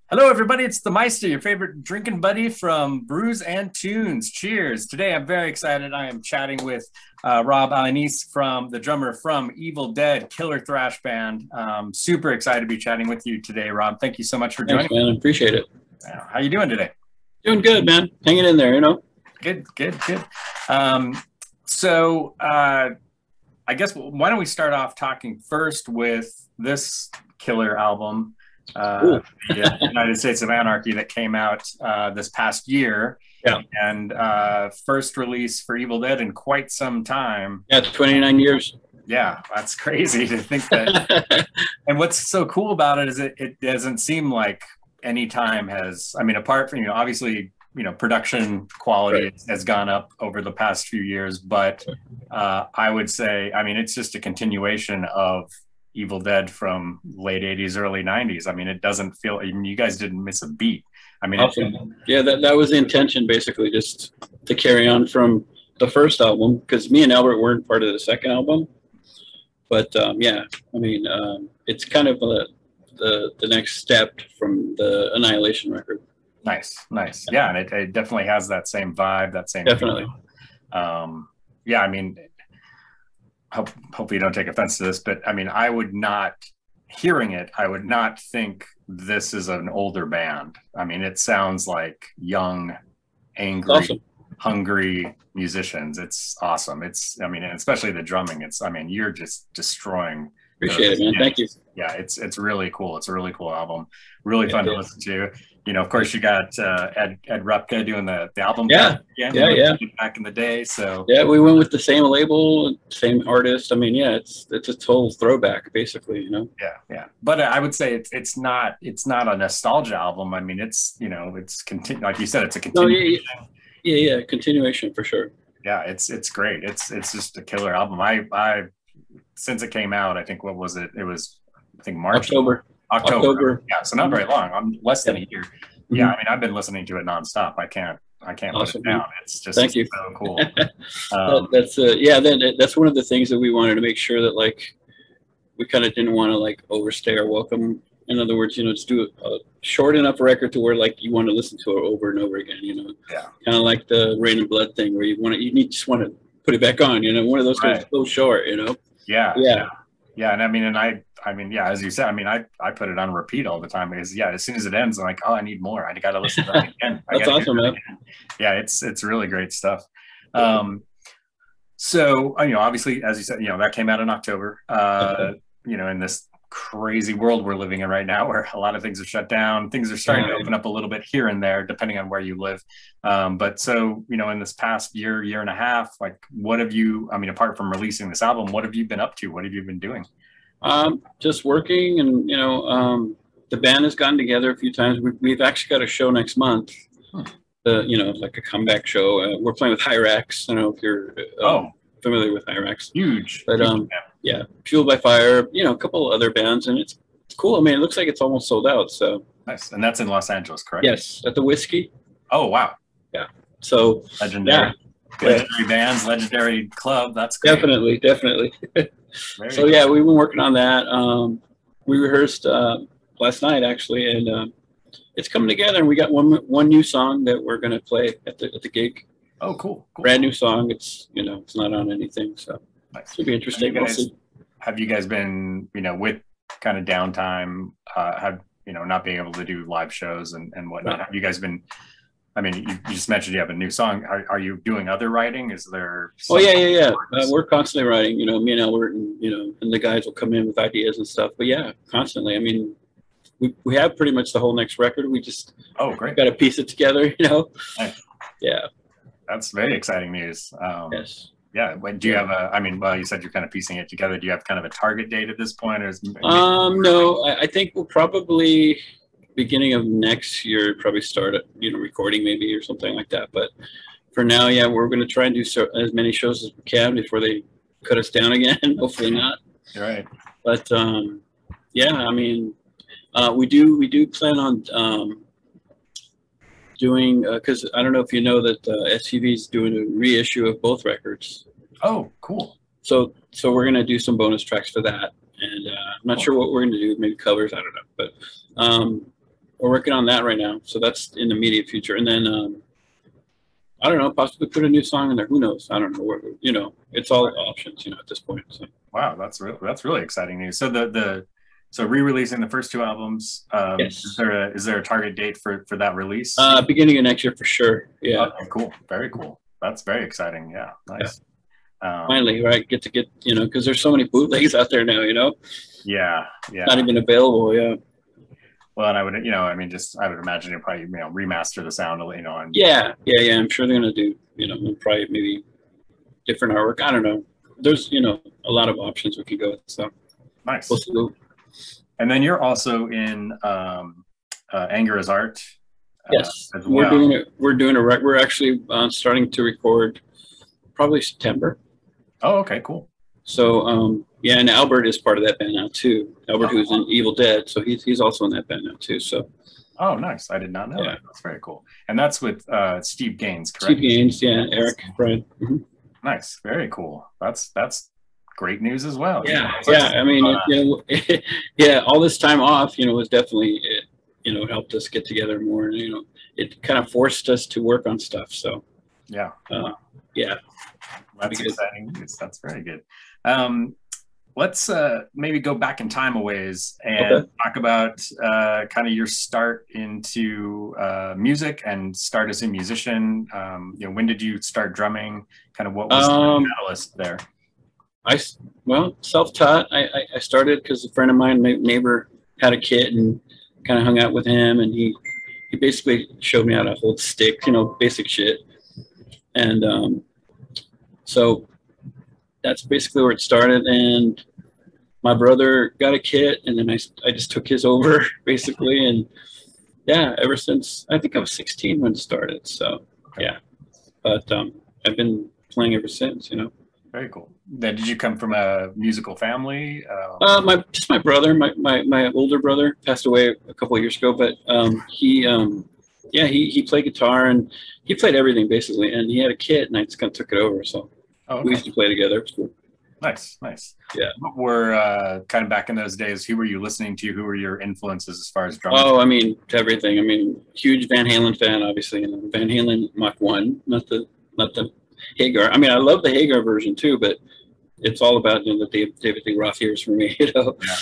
Hello, everybody. It's the Meista, your favorite drinking buddy from Brews and Tunes. Cheers. Today, I'm very excited. I am chatting with Rob Alaniz, the drummer from Evildead, killer thrash band. Super excited to be chatting with you today, Rob. Thank you so much for Thanks, joining man. I appreciate it. me. How you doing today? Doing good, man. Hanging in there, Good, good, good. So I guess why don't we start off talking first with this killer album, Cool. the United States of Anarchy, that came out this past year. Yeah. And first release for Evildead in quite some time. Yeah, 29 years. Yeah, that's crazy to think that. And what's so cool about it is it doesn't seem like any time has, I mean, apart from, obviously, production quality Right. has gone up over the past few years, but I would say, I mean, it's just a continuation of Evildead from late 80s, early 90s. I mean, it doesn't feel, I mean, you guys didn't miss a beat. I mean, Awesome. Yeah, that was the intention, basically, just to carry on from the first album, because me and Albert weren't part of the second album. But yeah, I mean, it's kind of the next step from the Annihilation record. nice, nice. Yeah, and it definitely has that same vibe, that same Definitely. yeah, I mean, hopefully you don't take offense to this, but I mean, hearing it, I would not think this is an older band. I mean, it sounds like young, angry, Awesome. hungry musicians. It's awesome. I mean, and especially the drumming. I mean, you're just destroying. Appreciate it, man. Thank you. Yeah, it's really cool. It's a really cool album. Really fun to Yeah. listen to. Of course, you got Ed Repka doing the album. Yeah. Again, Yeah. back in the day. So Yeah, we went with the same label, same artist. I mean, yeah, it's a total throwback, basically, yeah. But I would say it's not a nostalgia album. I mean, it's like you said, it's a No, continuation. yeah, continuation for sure. Yeah, it's great. It's just a killer album. I since it came out, I think, what was it? It was, I think, March. October. Yeah, so not very long. I'm less than a year. Yeah, I mean, I've been listening to it nonstop. I can't Awesome, put it down. It's just Thank you. so cool. That's one of the things that we wanted to make sure that, like, we kind of didn't want to, like, overstay our welcome. In other words, just do a short enough record to where, like, you want to listen to it over and over again. Yeah. Kind of like the Rain and Blood thing, where just want to put it back on. One of those Right. goes so short. Yeah, and I mean, yeah, as you said, I mean, I put it on repeat all the time because, yeah, as soon as it ends, I'm like, oh, I need more. I got to listen to that again. That's awesome, man. Yeah, it's really great stuff. So, obviously, as you said, that came out in October. In this crazy world we're living in right now, where a lot of things are shut down, things are starting to open up a little bit here and there, depending on where you live. But so, in this past year and a half, like, what have you? I mean, apart from releasing this album, what have you been up to? What have you been doing? Just working, and the band has gotten together a few times. We've actually got a show next month. Like a comeback show. We're playing with Hyrax. I don't know if you're familiar with Hyrax. Huge. But yeah, Fueled by Fire. A couple other bands, and it's cool. I mean, it looks like it's almost sold out. So nice. And that's in Los Angeles, correct? Yes, at the Whiskey. Oh, wow. Yeah. So legendary. Yeah. Legendary bands, legendary club. That's great. Definitely. So cool. yeah, we've been working on that. We rehearsed last night, actually, and it's coming together. And we got one new song that we're gonna play at the gig. Oh, cool. Brand new song. It's it's not on anything, so nice. It'll be interesting. Have you guys been with kind of downtime? Have not being able to do live shows and whatnot? Have you guys been? I mean, you just mentioned you have a new song. Are you doing other writing? Is there? Oh yeah. We're constantly writing. Me and Albert, and and the guys will come in with ideas and stuff. But yeah, constantly. I mean, we have pretty much the whole next record. We just great. Got to piece it together. Nice. Yeah. That's very exciting news. Yes. Yeah. Do you have you said you're kind of piecing it together. Do you have kind of a target date at this point, or no? I think we'll probably beginning of next year probably start recording maybe or something like that. But for now, yeah, we're going to try and do as many shows as we can before they cut us down again. Hopefully not. Right. But yeah, I mean, we do plan on doing, because I don't know if you know that SUV is doing a reissue of both records. Oh, cool. So we're gonna do some bonus tracks for that, and I'm not sure what we're gonna do. Maybe covers. I don't know, but we're working on that right now. So that's in the immediate future. And then I don't know, possibly put a new song in there. Who knows? I don't know. You know, it's all options, you know, at this point. So. Wow, that's really exciting news. So so re-releasing the first two albums. Yes. Is there a target date for that release? Beginning of next year for sure. Yeah. Okay, cool. Very cool. That's very exciting. Yeah. Nice. Yeah. Finally, right? Get you know, because there's so many bootlegs out there now. You know. Yeah. Yeah. Not even available. Yeah. Well, and I would, you know, I mean, I would imagine you'll probably, you know, remaster the sound, you know. And yeah. I'm sure they're gonna do, you know, probably maybe different artwork. I don't know. There's, you know, a lot of options we could go with. So nice. We'll see. And then you're also in Anger is Art. Yes, as well. We're actually starting to record probably September. Oh, okay, cool. So yeah, and Albert is part of that band now too. Albert, who's in Evildead, so he's also in that band now too. So. Oh, nice! I did not know that. That's very cool. And that's with Steve Gaines, correct? Steve Gaines, yeah, Eric, Brian. Mm-hmm. Nice, very cool. That's great news as well. Yeah, I mean, you know, yeah, all this time off, you know, was definitely, you know, helped us get together more, and you know, it kind of forced us to work on stuff. So yeah, that's exciting news. That's very good. Let's maybe go back in time a ways and talk about kind of your start into music and start as a musician. You know, when did you start drumming? Kind of what was the catalyst there? Well, self-taught. I started because a friend of mine, my neighbor, had a kit and kind of hung out with him, and he basically showed me how to hold sticks, you know, basic shit. And so that's basically where it started. And my brother got a kit, and then I just took his over basically. And yeah, ever since, I think I was 16 when it started. So yeah, but I've been playing ever since, you know. Very cool. Then did you come from a musical family? Just my brother, my older brother passed away a couple of years ago, but he played guitar and he played everything basically, and he had a kit and I just kind of took it over. So we used to play together. It was cool. Nice. Yeah. What were kind of back in those days, who were you listening to? Who were your influences as far as drumming? Oh, I mean, everything. I mean, huge Van Halen fan, obviously. You know, Van Halen Mach 1, not the Hagar. I mean, I love the Hagar version too, but it's all about, you know, the David Lee Roth years for me, you know. Yeah.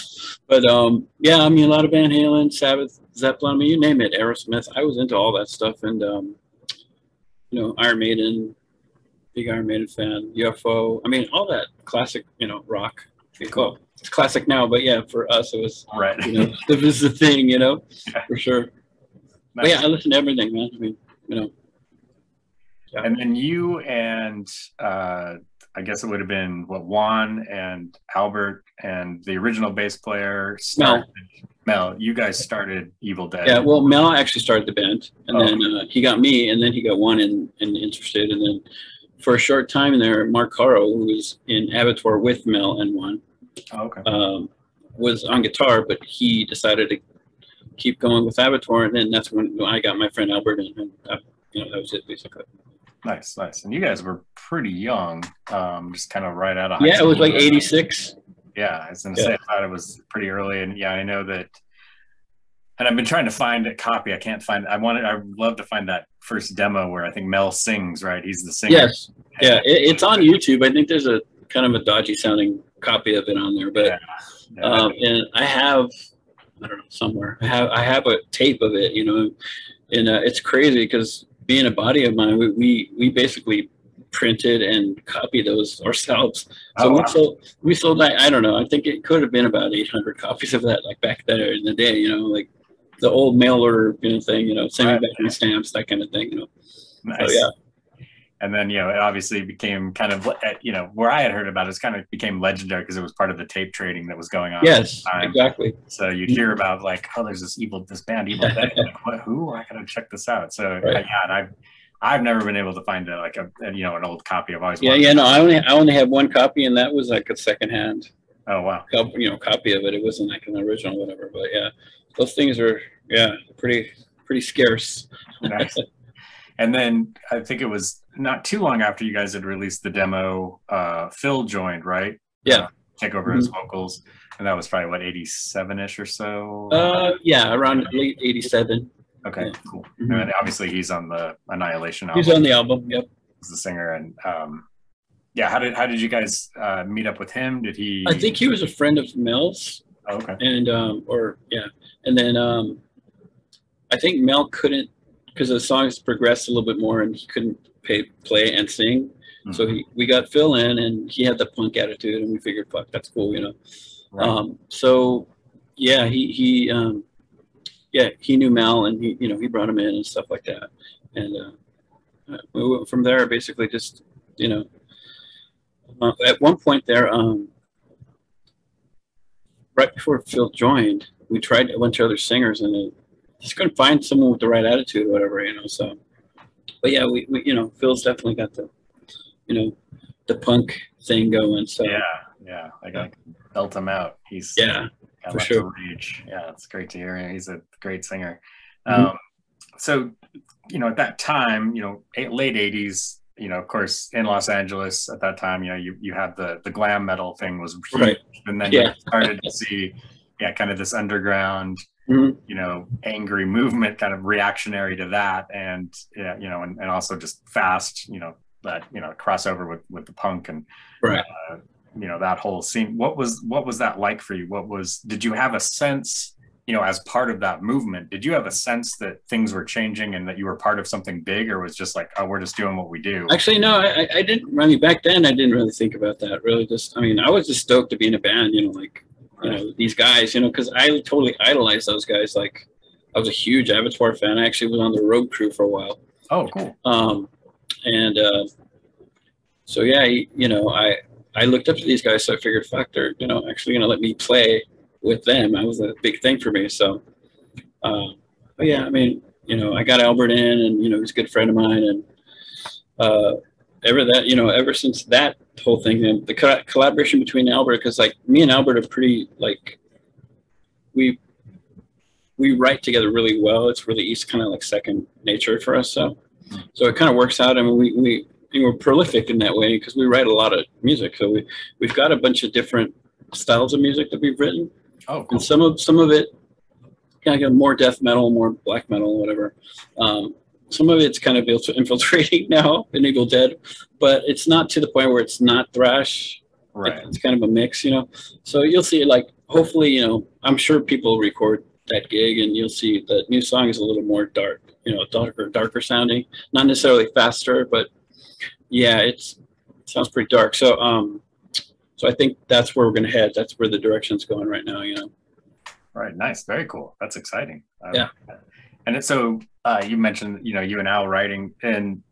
But yeah, I mean, a lot of Van Halen, Sabbath, Zeppelin, I mean, you name it, Aerosmith. I was into all that stuff, and you know, Iron Maiden, big Iron Maiden fan, UFO. I mean, all that classic, you know, rock. Cool. It's classic now, but yeah, for us it was right. You know, it was the thing, you know, for sure. Nice. But yeah, I listen to everything, man. I mean, you know. Yeah. And then you and I guess it would have been Juan and Albert and the original bass player Mel. You guys started Evildead. Yeah, well, Mel actually started the band, and then he got me, and then he got Juan and interested, and then for a short time there, Mark Caro, who was in Abattoir with Mel and Juan, was on guitar, but he decided to keep going with Abattoir, and then that's when I got my friend Albert, and you know, that was it basically. Nice. And you guys were pretty young, just kind of right out of high school. Yeah, it was like 86. Yeah, I was going to say, I thought it was pretty early. And yeah, I know that. And I've been trying to find a copy. I can't find. I'd love to find that first demo where I think Mel sings, right? He's the singer. Yes. Yeah, it's on YouTube. I think there's a kind of a dodgy sounding copy of it on there, but and I have, I don't know, somewhere. I have a tape of it, you know, and it's crazy because being a buddy of mine, we basically printed and copied those ourselves. So we sold that. I don't know. I think it could have been about 800 copies of that, like back there in the day. You know, like the old mail order, you know, thing. You know, sending back in stamps, that kind of thing. You know. Nice. So, yeah. And then, you know, it obviously became kind of, you know, where I had heard about it, kind of became legendary because it was part of the tape trading that was going on. Yes, exactly. So you'd hear about like, oh, there's this band, Evildead. Like, what? Who? I gotta check this out. So yeah, I've never been able to find like an old copy. I've always no, I only have one copy, and that was like a secondhand. Oh wow. Copy of it. It wasn't like an original, or whatever. But yeah, those things are pretty scarce. Nice. And then I think it was not too long after you guys had released the demo, Phil joined, right? Yeah. take over his vocals, and that was probably what, 87ish or so. Yeah, around late 87. Okay, cool. And obviously he's on the Annihilation album. He's on the album. Yep. He's the singer, and yeah. How did you guys meet up with him? Did he? I think he was a friend of Mel's. Oh, okay. And and then I think Mel couldn't, because the songs progressed a little bit more, and he couldn't play and sing. So we got Phil in, and he had the punk attitude, and we figured, fuck, that's cool, you know. Right. So yeah, he knew Mel, and he brought him in and stuff like that, and we went from there, basically just, you know, at one point there, right before Phil joined, we tried a bunch of other singers, and just couldn't find someone with the right attitude or whatever, you know. So, but yeah, we you know, Phil's definitely got the, you know, the punk thing going. So yeah, I got to belt him out. He's for sure. Rage. Yeah, it's great to hear him. He's a great singer. So, you know, at that time, you know, late 80s, you know, of course, in Los Angeles at that time, you know, you had the glam metal thing was huge, right. And then you started to see, kind of this underground, you know, angry movement, kind of reactionary to that, and you know, and also just fast, you know, that, you know, crossover with the punk and you know, that whole scene. What was that like for you? Did you have a sense, you know, as part of that movement, did you have a sense that things were changing and that you were part of something big, or was just like, oh, we're just doing what we do? Actually, no, I didn't. I mean, back then I didn't really think about that. Really, just, I mean, I was just stoked to be in a band, you know, like, you know, these guys, you know, because I totally idolized those guys. Like, I was a huge Avatar fan. I actually was on the road crew for a while. Oh, cool. So yeah, you know, I looked up to these guys, so I figured, fuck, they're, you know, actually gonna let me play with them. That was a big thing for me. So, but yeah, I mean, you know, I got Albert in, and, you know, he's a good friend of mine, and ever since that whole thing, and the collaboration between Albert, because like me and Albert are pretty, like, we write together really well. It's really, it's kind of like second nature for us. So it kind of works out. I mean, we're prolific in that way because we write a lot of music. So we've got a bunch of different styles of music that we've written. Oh, cool. And some of it kind of more death metal, more black metal, whatever. Some of it's kind of infiltrating now in Evildead, but it's not to the point where it's not thrash. Right. It's kind of a mix, you know. So you'll see, like, hopefully, you know, I'm sure people record that gig, and you'll see the new song is a little more dark, you know, darker sounding, not necessarily faster, but yeah, it sounds pretty dark. So so I think that's where we're going to head. That's where the direction's going right now, you know. Right. Nice. Very cool. That's exciting. Yeah. And so you mentioned, you know, you and Al writing, and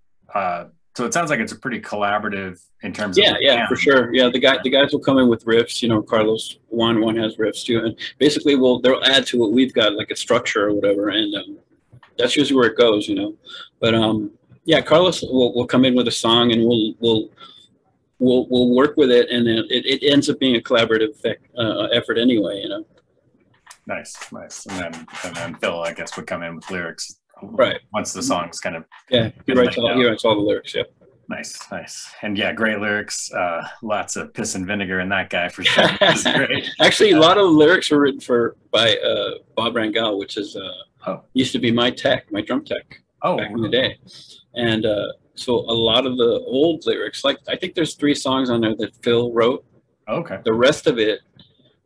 so it sounds like it's a pretty collaborative in terms of. Yeah, for sure. Yeah, the guys will come in with riffs. You know, Carlos one has riffs too, and basically they'll add to what we've got, like a structure or whatever, and that's usually where it goes, you know. But yeah, Carlos will come in with a song, and we'll work with it, and then it ends up being a collaborative effort anyway, you know. Nice. And then Phil, I guess, would come in with lyrics. Right. Once the song's kind of. Yeah, he writes all the lyrics. Yeah. Nice. And yeah, great lyrics. Lots of piss and vinegar in that guy for sure. Great. Actually, a lot of the lyrics were written by Bob Rangel, which is used to be my drum tech back in the day. And so a lot of the old lyrics, like I think there's 3 songs on there that Phil wrote. Okay. The rest of it,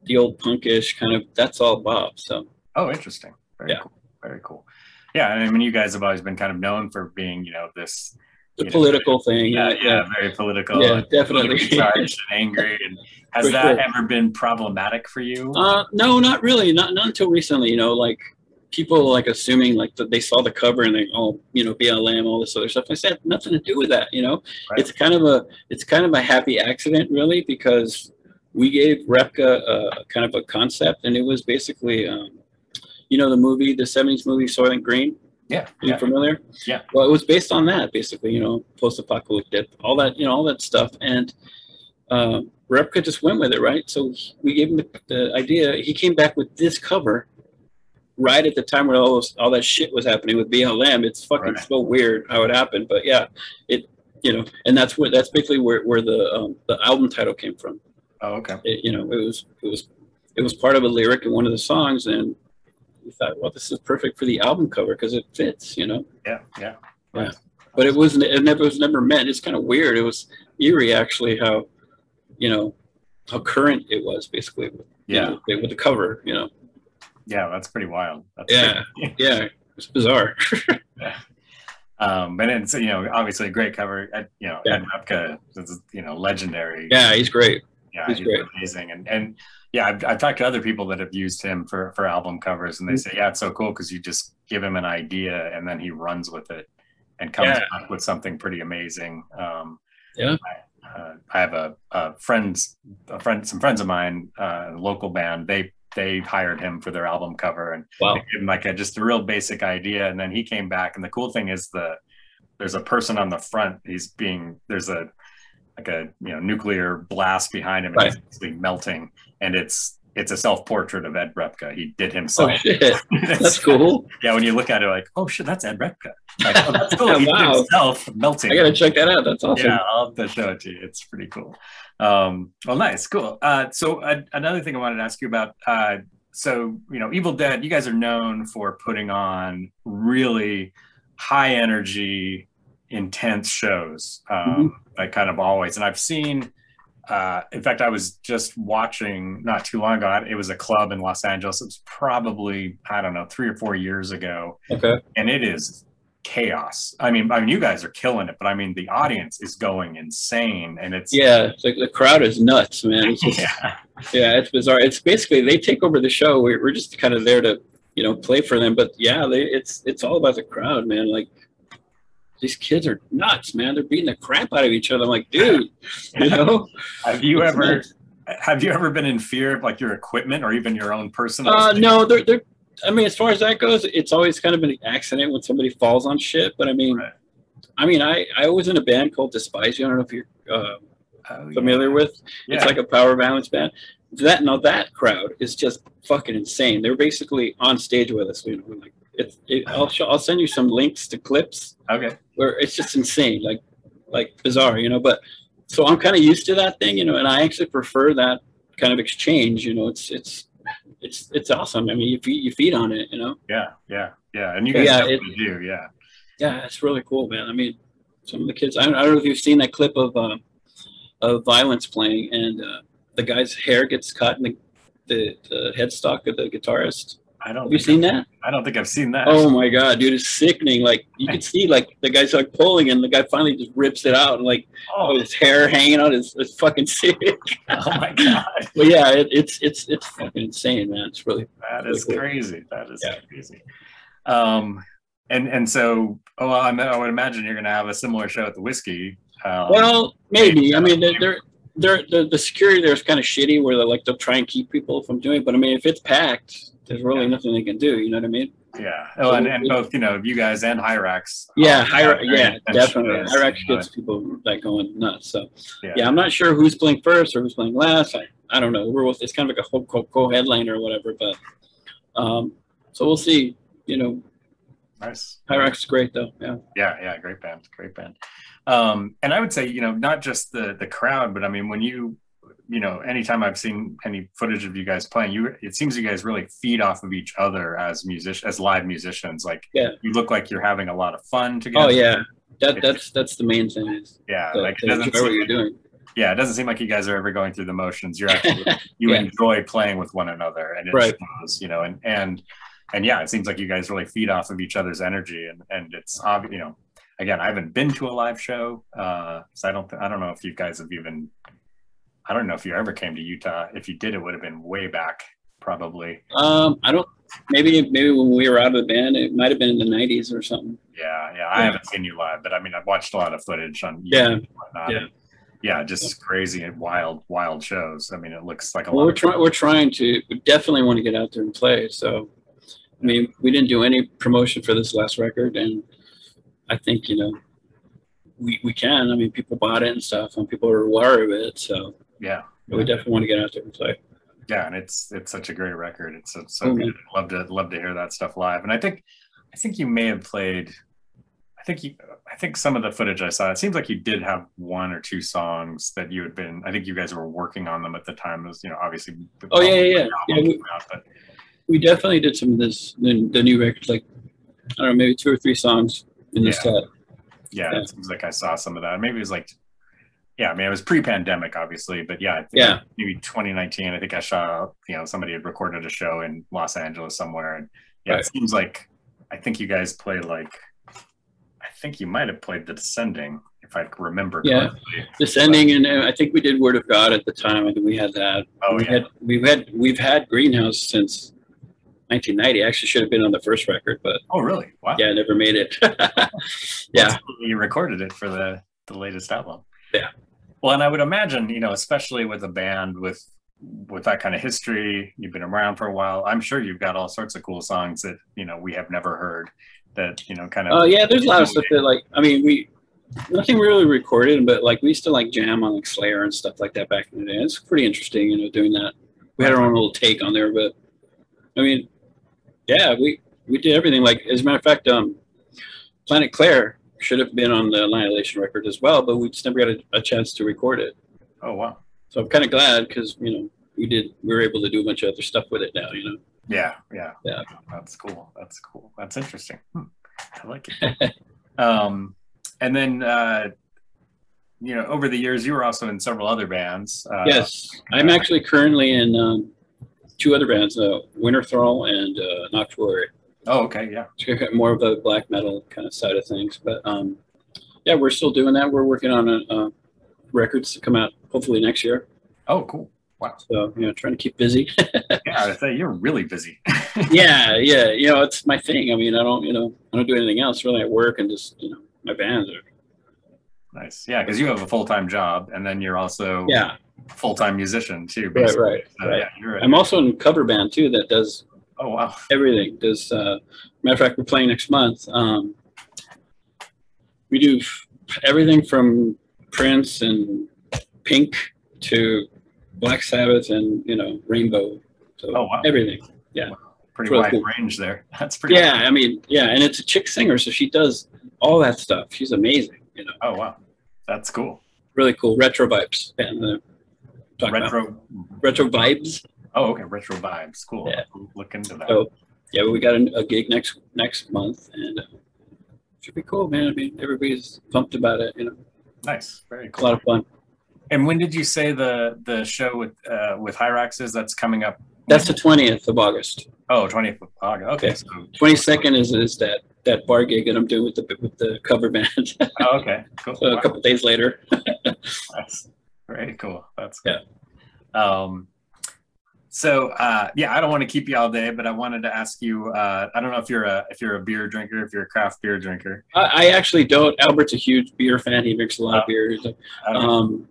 the old punkish kind of, that's all Bob. So. Oh, interesting. Very cool. Very cool. Yeah, I mean, you guys have always been kind of known for being, you know, this. The political thing. Yeah, very political. Yeah, definitely. Charged and angry. And has that ever been problematic for you? No, not really. Not until recently. You know, like people like assuming like that they saw the cover and they, oh, you know, BLM, all this other stuff. I said nothing to do with that. You know, right. It's kind of a happy accident, really, because we gave Repka kind of a concept, and it was basically, you know, the 70s movie Soylent Green. Yeah. Are you familiar? Yeah. Well, it was based on that, basically, you know, post-apocalyptic, all that, you know, all that stuff. And Repka just went with it, right? So we gave him the idea. He came back with this cover right at the time where all that shit was happening with BLM. It's fucking so weird how it happened. But yeah, you know, and that's basically where the album title came from. Oh, okay. It was part of a lyric in one of the songs, and we thought, well, this is perfect for the album cover because it fits, Yeah, yeah. But it was never meant. It's kind of weird. It was eerie, actually, how how current it was, basically. With the cover, Yeah, that's pretty wild. That's yeah, it's bizarre. Yeah. And it's obviously a great cover. Ed Repka is legendary. Yeah, he's great. Yeah, he's great. Amazing. And yeah, I've talked to other people that have used him for album covers, and they say, yeah, it's so cool because you just give him an idea and then he runs with it and comes up with something pretty amazing. I have some friends of mine, a local band. They hired him for their album cover, and they gave him just a real basic idea, and then he came back. And the cool thing is there's a person on the front. There's a nuclear blast behind him, and he's basically melting, and it's a self-portrait of Ed Repka. He did himself. Oh shit, that's cool. Yeah, when you look at it, like, oh shit, that's Ed Repka. Like, oh, that's cool. He did himself melting. I gotta check that out. That's awesome. Yeah, I'll have to show it to you. It's pretty cool. Well, nice, cool. So another thing I wanted to ask you about. So Evildead, you guys are known for putting on really high energy, intense shows. Like kind of always, and I've seen. In fact, I was just watching not too long ago. It was a club in Los Angeles. It was probably, I don't know, 3 or 4 years ago. Okay. And it is chaos. I mean, you guys are killing it, but I mean, the audience is going insane, and it's the crowd is nuts, man. It's just, it's bizarre. It's basically they take over the show. We're just kind of there to play for them, but it's all about the crowd, man. Like. These kids are nuts, man. They're beating the crap out of each other. I'm like, dude, Have you ever been in fear of like your equipment or even your own personal? No, they're. I mean, as far as that goes, it's always kind of an accident when somebody falls on shit. But I mean, I was in a band called Despise You. I don't know if you're familiar with. Yeah. It's like a power balance band. That crowd is just fucking insane. They're basically on stage with us. Like. I'll send you some links to clips. Okay. Where it's just insane, like bizarre, But so I'm kind of used to that thing, and I actually prefer that kind of exchange. It's awesome. I mean, you feed on it, Yeah. And you guys definitely do, yeah. Yeah, it's really cool, man. I mean, some of the kids. I don't know if you've seen that clip of Violence playing, and the guy's hair gets cut, and the headstock of the guitarist. Have you seen that? I don't think I've seen that. Oh my god, dude, it's sickening. Like you can see, like the guy's like pulling, and the guy finally just rips it out, and like his hair hanging out is fucking sick. Oh my god. But yeah, it's fucking insane, man. It's really cool. Crazy. That is crazy. And so I would imagine you're gonna have a similar show at the Whiskey. Well, maybe. I mean, the security there is kind of shitty, where they'll try and keep people from doing it. But I mean, if it's packed. There's really nothing they can do, you know what I mean? Yeah. Oh, and both, you guys and Hyrax. Definitely. Hyrax gets people like going nuts. So, I'm not sure who's playing first or who's playing last. I don't know. It's kind of like a co-headliner or whatever, but so we'll see. Nice. Hyrax is great though. Yeah. Great band. And I would say, not just the crowd, but I mean, when anytime I've seen any footage of you guys playing, it seems you guys really feed off of each other as live musicians. Like, you look like you're having a lot of fun together. Oh yeah, that's the main thing. Like it doesn't what you're doing. Yeah, it doesn't seem like you guys are ever going through the motions. You're actually enjoy playing with one another, and it shows, and it seems like you guys really feed off of each other's energy, and it's obvious. Again, I haven't been to a live show, so I don't know if you guys have even. I don't know if you ever came to Utah. If you did, it would have been way back, probably. I don't. Maybe when we were out of the band, it might have been in the '90s or something. Yeah. I haven't seen you live, but I mean, I've watched a lot of footage on YouTube and whatnot. Yeah, just crazy and wild shows. I mean, it looks like a lot. We're trying to. We definitely want to get out there and play. So, I mean, we didn't do any promotion for this last record, and I think we can. I mean, people bought it and stuff, and people are aware of it. So. Yeah, we definitely want to get out there and play. Yeah, and it's such a great record. It's so good. I'd love to hear that stuff live. And I think you may have played. I I think some of the footage I saw, it seems like you did have one or two songs that you had been. I think you guys were working on them at the time. It was, you know, obviously. Oh yeah. We definitely did some of this, the new records, like I don't know, maybe 2 or 3 songs in the set. Yeah, it seems like I saw some of that. Maybe it was like, yeah, I mean, it was pre-pandemic, obviously, but yeah, I think maybe 2019. I think I saw, you know, somebody had recorded a show in Los Angeles somewhere, and it seems like I think you guys played like. I think you might have played The Descending, if I remember correctly. Descending, and I think we did Word of God at the time. I think we had that. Oh, we've had Greenhouse since 1990. Actually, should have been on the first record, but oh, really? Wow. Yeah, I never made it. You recorded it for the latest album. Yeah. Well, and I would imagine, you know, especially with a band with that kind of history, you've been around for a while. I'm sure you've got all sorts of cool songs that, you know, we have never heard. That, you know, kind of. Oh yeah, there's a lot of stuff that, like, I mean, nothing really recorded, but like we used to like jam on like Slayer and stuff like that back in the day. It's pretty interesting, you know, doing that. We had our own little take on there, but I mean, yeah, we did everything. Like, as a matter of fact, Planet Claire should have been on the Annihilation record as well, but we just never got a chance to record it. Oh wow! So I'm kind of glad, because, you know, we were able to do a bunch of other stuff with it now, you know. Yeah. That's cool. That's interesting. I like it. And then, you know, over the years, you were also in several other bands. Yes, I'm actually currently in 2 other bands, Winterthrall and Noctuary. Oh, okay, yeah. More of a black metal kind of side of things, but yeah, we're still doing that. We're working on records to come out hopefully next year. Oh, cool. Wow. So, you know, trying to keep busy. Yeah, I say you're really busy. yeah. You know, it's my thing. I mean, I don't do anything else really at work, and just, you know, my bands are. Nice. Yeah, because you have a full-time job, and then you're also a full-time musician too. Basically. Right. Yeah, I'm also in a cover band too that does. Oh wow. Everything. Does matter of fact, we're playing next month. We do everything from Prince and Pink to Black Sabbath and, you know, Rainbow. So everything. Yeah. Wow. Pretty really wide range there. That's pretty. Yeah, cool. I mean, yeah, and it's a chick singer, so she does all that stuff. She's amazing, you know. Oh wow, that's cool. Really cool. Retro Vibes. Retro Vibes. Oh, okay. Retro Vibes. Cool. Yeah. I'll look into that. So, yeah, we got a gig next month, and should be cool, man. I mean, everybody's pumped about it, you know. Nice. Very cool. A lot of fun. And when did you say the show with Hyrax is? That's coming up? That's the 20th of August. Oh, 20th of August. Okay. So 22nd is that bar gig that I'm doing with the cover band. Oh, okay. Cool. So a couple days later. That's very cool. That's cool. Yeah. So yeah, I don't want to keep you all day, but I wanted to ask you. I don't know if you're a beer drinker, if you're a craft beer drinker. I actually don't. Albert's a huge beer fan. He drinks a lot of beer. As a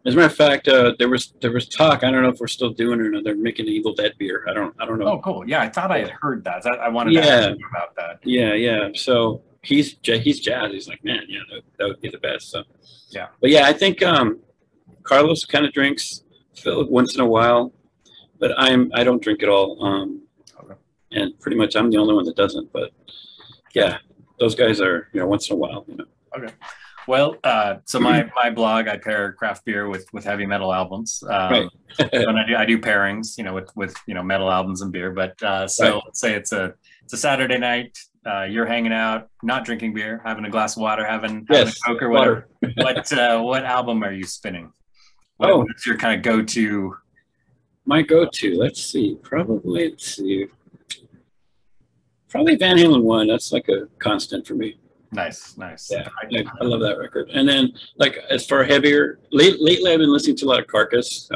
matter of fact, there was talk. I don't know if we're still doing it or not. They're making Evildead beer. I don't know. Oh, cool. Yeah, I thought I had heard that. I wanted to ask you about that. Yeah. So he's jazzed. He's like, man, yeah, that would be the best. So yeah. But yeah, I think Carlos kind of drinks Phil once in a while. But I don't drink at all, and pretty much I'm the only one that doesn't. But yeah, those guys are, you know, once in a while, you know. Okay. Well, so my blog, I pair craft beer with heavy metal albums. Right. And I do pairings, you know, with you know, metal albums and beer. But let's say it's a Saturday night. You're hanging out, not drinking beer, having a glass of water, having a Coke or whatever. What album are you spinning? What's your kind of go-to? My go-to, let's see, probably Van Halen 1. That's like a constant for me. Nice. Yeah, I love that record. And then, like, as far heavier, lately I've been listening to a lot of Carcass.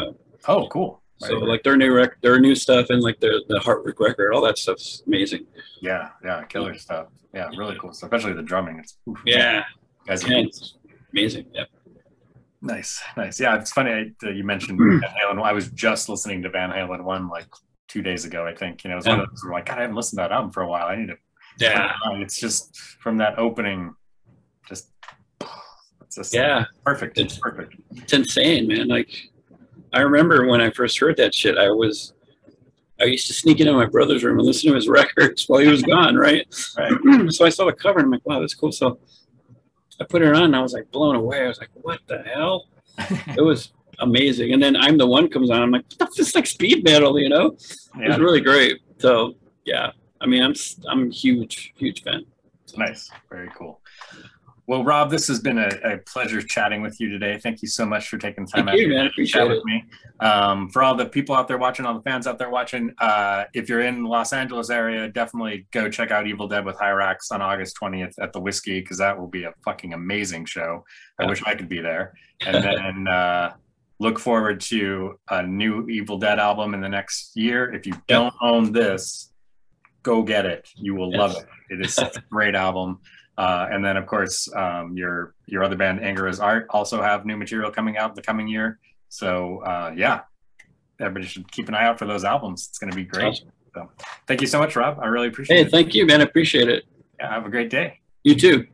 Oh, cool. So like their new stuff, and like the Heartbreak record, all that stuff's amazing. Yeah, killer stuff. Yeah, really cool stuff, especially the drumming. It's it's amazing. Yeah. Nice. Yeah, it's funny you mentioned Van Halen. I was just listening to Van Halen 1 like 2 days ago, I think. You know, it was one of those where, like, God, I haven't listened to that album for a while. I need to. Yeah. It's just from that opening, it's just perfect. It's perfect. It's insane, man. Like, I remember when I first heard that shit, I used to sneak into my brother's room and listen to his records while he was gone, right? Right. So I saw the cover and I'm like, wow, that's cool. So I put it on and I was like blown away. I was like, what the hell? It was amazing. And then I'm the One comes on. I'm like, that's just like speed metal, you know? Yeah. It was really great. So yeah, I mean, I'm huge fan. Nice. Very cool. Well, Rob, this has been a pleasure chatting with you today. Thank you so much for taking the time out to chat with me. For all the people out there watching, all the fans out there watching, if you're in the Los Angeles area, definitely go check out Evildead with Hyrax on August 20th at the Whiskey, because that will be a fucking amazing show. I wish I could be there. And then look forward to a new Evildead album in the next year. If you don't own this, go get it. You will love it. It is such a great album. And then, of course, your other band, Anger is Art, also have new material coming out the coming year. So, yeah, everybody should keep an eye out for those albums. It's going to be great. Awesome. So, thank you so much, Rob. I really appreciate it. Hey, thank you, man. I appreciate it. Yeah, have a great day. You too.